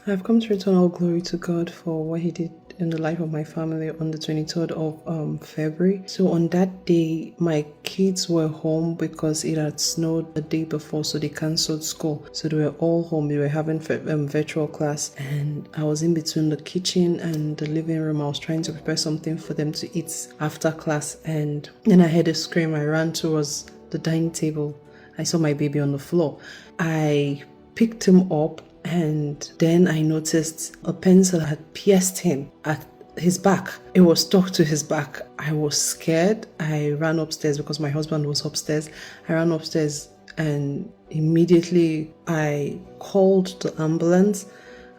I've come to return all glory to God for what He did in the life of my family on the 23rd of February. So on that day, my kids were home because it had snowed the day before, so they cancelled school. So they were all home. They were having virtual class, and I was in between the kitchen and the living room. I was trying to prepare something for them to eat after class, and then I heard a scream. I ran towards the dining table. I saw my baby on the floor. I picked him up, and then I noticed a pencil had pierced him at his back. It was stuck to his back. I was scared. I ran upstairs because my husband was upstairs. I ran upstairs and immediately I called the ambulance.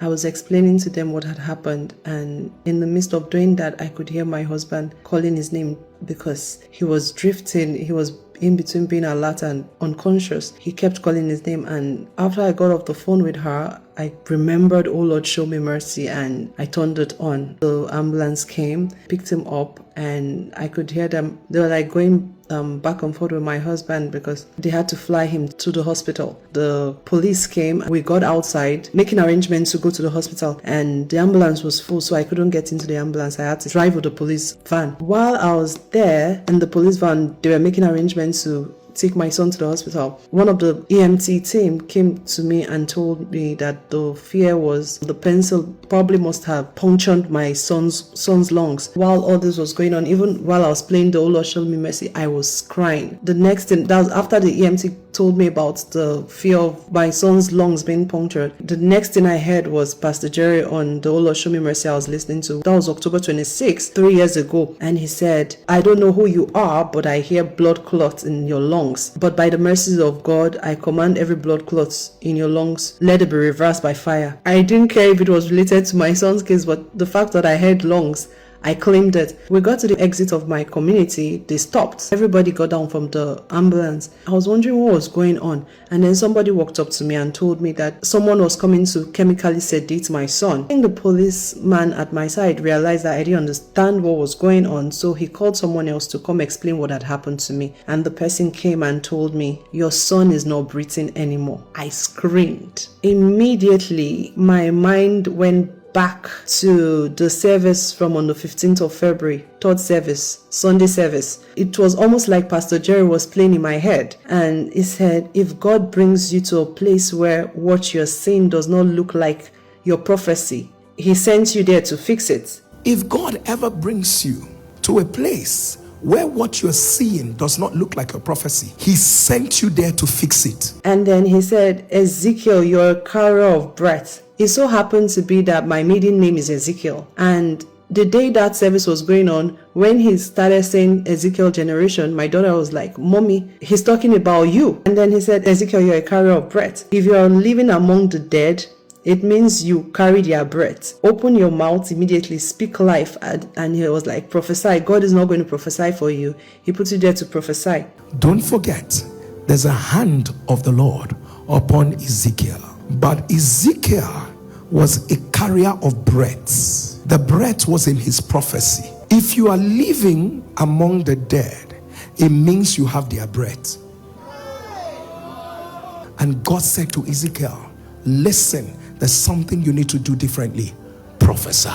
I was explaining to them what had happened, and in the midst of doing that, I could hear my husband calling his name because he was drifting. He was in between being alert and unconscious. He kept calling his name, and after I got off the phone with her, I remembered, "Oh Lord, show me mercy," and I turned it on. The ambulance came, picked him up, and I could hear them. They were like going back and forth with my husband because they had to fly him to the hospital. The police came. We got outside making arrangements to go to the hospital, and the ambulance was full, so I couldn't get into the ambulance. I had to drive with the police van. While I was there in the police van, they were making arrangements to take my son to the hospital. One of the EMT team came to me and told me that the fear was the pencil probably must have punctured my son's lungs. While all this was going on, even while I was playing the "Oh Lord, show me mercy," I was crying. The next thing, that was after the EMT told me about the fear of my son's lungs being punctured. The next thing I heard was Pastor Jerry on the "Oh Lord, show me mercy" I was listening to. That was October 26th, 3 years ago. And he said, "I don't know who you are, but I hear blood clots in your lungs. But by the mercies of God, I command every blood clot in your lungs, let it be reversed by fire." I didn't care if it was related to my son's case, but the fact that I had lungs, I claimed it. We got to the exit of my community. They stopped. Everybody got down from the ambulance. I was wondering what was going on. And then somebody walked up to me and told me that someone was coming to chemically sedate my son. I think the policeman at my side realized that I didn't understand what was going on. So he called someone else to come explain what had happened to me. And the person came and told me, "Your son is not breathing anymore." I screamed. Immediately, my mind went back to the service from on the 15th of February, third service, Sunday service. It was almost like Pastor Jerry was playing in my head, and he said, "If God brings you to a place where what you're saying does not look like your prophecy, He sent you there to fix it." If God ever brings you to a place where what you're seeing does not look like a prophecy, He sent you there to fix it. And then he said, "Ezekiel, you're a carrier of breath." It so happened to be that my maiden name is Ezekiel. And the day that service was going on, when he started saying Ezekiel generation, my daughter was like, "Mommy, he's talking about you." And then he said, "Ezekiel, you're a carrier of breath. If you're living among the dead, it means you carry their breath. Open your mouth immediately, speak life." And he was like, "Prophesy. God is not going to prophesy for you. He puts you there to prophesy." Don't forget, there's a hand of the Lord upon Ezekiel. But Ezekiel was a carrier of breath. The breath was in his prophecy. If you are living among the dead, it means you have their breath. And God said to Ezekiel, "Listen, there's something you need to do differently. Prophesy."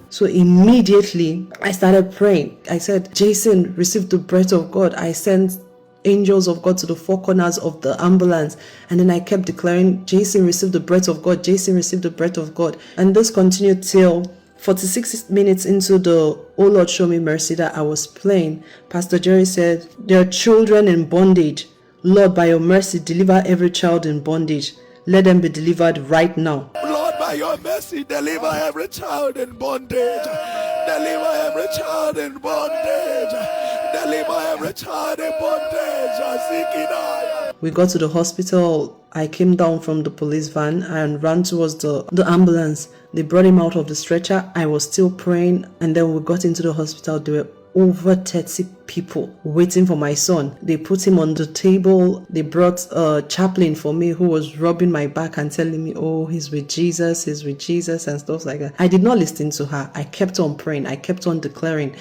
So immediately I started praying. I said, "Jason, receive the breath of God." I sent angels of God to the four corners of the ambulance, and then I kept declaring, "Jason, receive the breath of God. Jason, receive the breath of God." And this continued till 46 minutes into the "Oh Lord, show me mercy" that I was playing. Pastor Jerry said, "There are children in bondage. Lord, by your mercy, deliver every child in bondage. Let them be delivered right now." Lord, by your mercy, deliver every child in bondage. Deliver every child in bondage. Deliver every child in bondage. We got to the hospital. I came down from the police van and ran towards the ambulance. They brought him out of the stretcher. I was still praying, and then we got into the hospital. There were over 30 people waiting for my son. They put him on the table. They brought a chaplain for me who was rubbing my back and telling me, "Oh, he's with Jesus, and stuff like that. I did not listen to her. I kept on praying. I kept on declaring.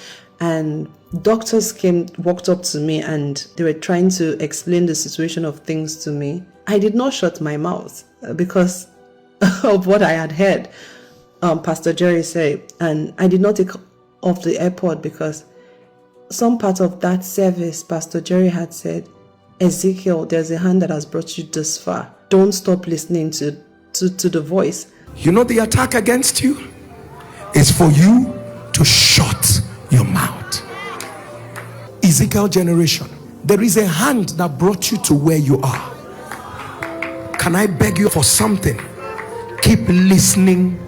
And doctors walked up to me, and they were trying to explain the situation of things to me. I did not shut my mouth because of what I had heard Pastor Jerry say. And I did not take off the AirPod because some part of that service, Pastor Jerry had said, Ezekiel, there's a hand that has brought you this far. Don't stop listening to the voice. You know, the attack against you is for you to shut your mouth. Ezekiel generation, there is a hand that brought you to where you are. Can I beg you for something? Keep listening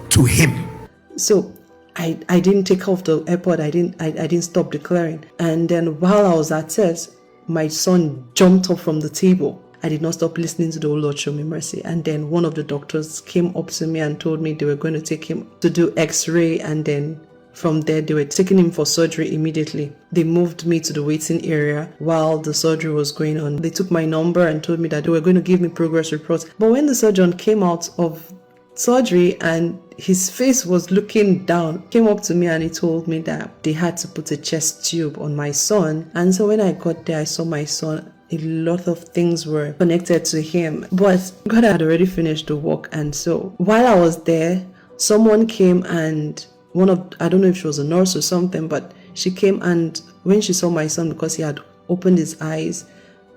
to him. So I didn't take off the AirPod. I didn't stop declaring. And then while I was at church, my son jumped up from the table. I did not stop listening to the Lord show me mercy. And then one of the doctors came up to me and told me they were going to take him to do x-ray, and then from there they were taking him for surgery immediately. They moved me to the waiting area while the surgery was going on. They took my number and told me that they were going to give me progress reports. But when the surgeon came out of surgery and his face was looking down, came up to me and he told me that they had to put a chest tube on my son. And so when I got there, I saw my son. A lot of things were connected to him, but God had already finished the work. And so while I was there, someone came, and I don't know if she was a nurse or something, but she came, and when she saw my son, because he had opened his eyes,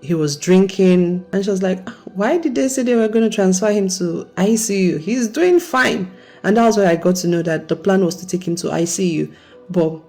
he was drinking, and she was like, why did they say they were going to transfer him to ICU? He's doing fine. And that was where I got to know that the plan was to take him to ICU, but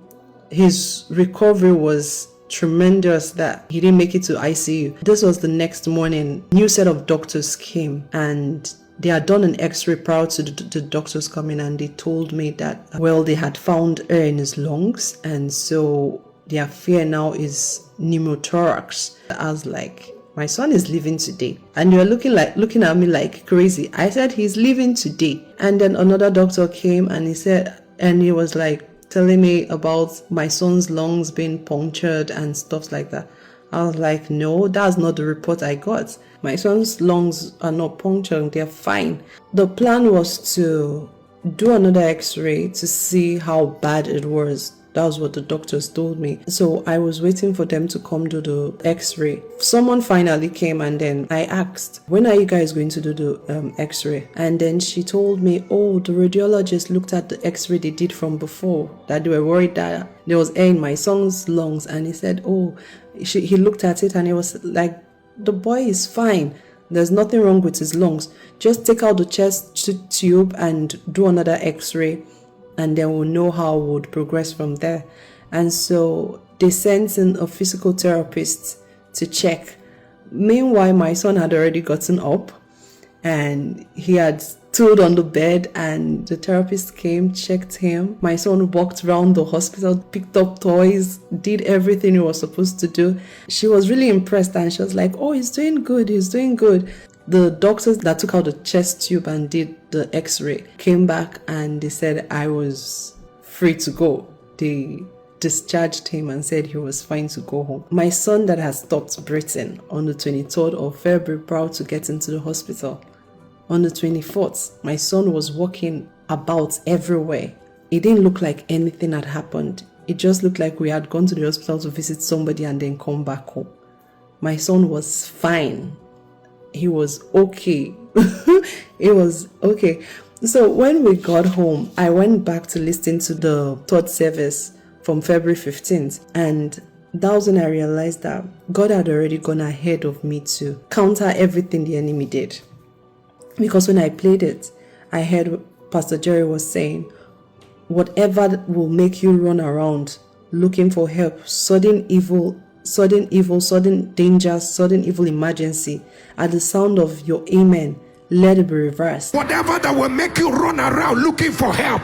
his recovery was tremendous that he didn't make it to ICU. This was the next morning. New set of doctors came, and they had done an x-ray prior to the doctors coming, and they told me that, well, they had found air in his lungs, and so their fear now is pneumothorax. I was like, my son is leaving today, and you're looking at me like crazy. I said, he's leaving today. And then another doctor came, and he was like telling me about my son's lungs being punctured and stuff like that. I was like, no, that's not the report I got. My son's lungs are not punctured, they're fine. The plan was to do another x-ray to see how bad it was. That was what the doctors told me. So I was waiting for them to come do the x-ray. Someone finally came, and then I asked, when are you guys going to do the x-ray? And then she told me, oh, the radiologist looked at the x-ray they did from before, that they were worried that there was air in my son's lungs. And he said, oh, he looked at it and he was like, the boy is fine. There's nothing wrong with his lungs. Just take out the chest tube and do another x-ray, and then we'll know how we would progress from there. And so they sent in a physical therapist to check. Meanwhile, my son had already gotten up, and he had stood on the bed, and the therapist came, checked him. My son walked around the hospital, picked up toys, did everything he was supposed to do. She was really impressed, and she was like, oh, he's doing good, he's doing good. The doctors that took out the chest tube and did the x-ray came back, and they said I was free to go. They discharged him and said he was fine to go home. My son that had stopped breathing on the 23rd of February prior to getting to the hospital. On the 24th, my son was walking about everywhere. It didn't look like anything had happened. It just looked like we had gone to the hospital to visit somebody and then come back home. My son was fine. He was okay. It was okay. So when we got home, I went back to listen to the third service from February 15th. And that was when I realized that God had already gone ahead of me to counter everything the enemy did. Because when I played it, I heard Pastor Jerry was saying, whatever will make you run around looking for help, sudden danger, sudden evil emergency, at the sound of your amen, let it be reversed. Whatever that will make you run around looking for help,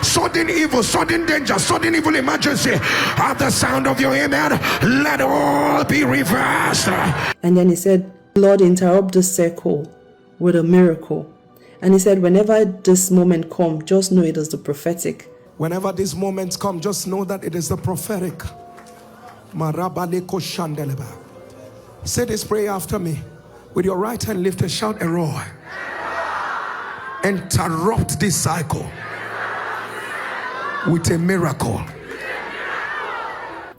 sudden evil, sudden danger, sudden evil emergency, at the sound of your amen, let all be reversed. And then he said, Lord, interrupt this circle with a miracle. And he said, whenever this moment comes, just know it is the prophetic. Whenever these moments come, just know that it is the prophetic. Say this prayer after me. With your right hand lifted, shout a roar. Interrupt this cycle with a miracle.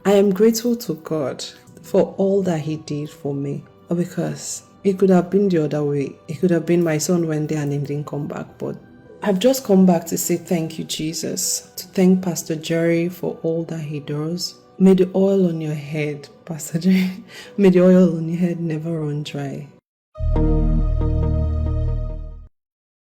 I am grateful to God for all that he did for me, because It could have been the other way. It could have been my son went there and he didn't come back. But I've just come back to say thank you, Jesus. To thank Pastor Jerry for all that he does. May the oil on your head, Pastor Jerry, may the oil on your head never run dry.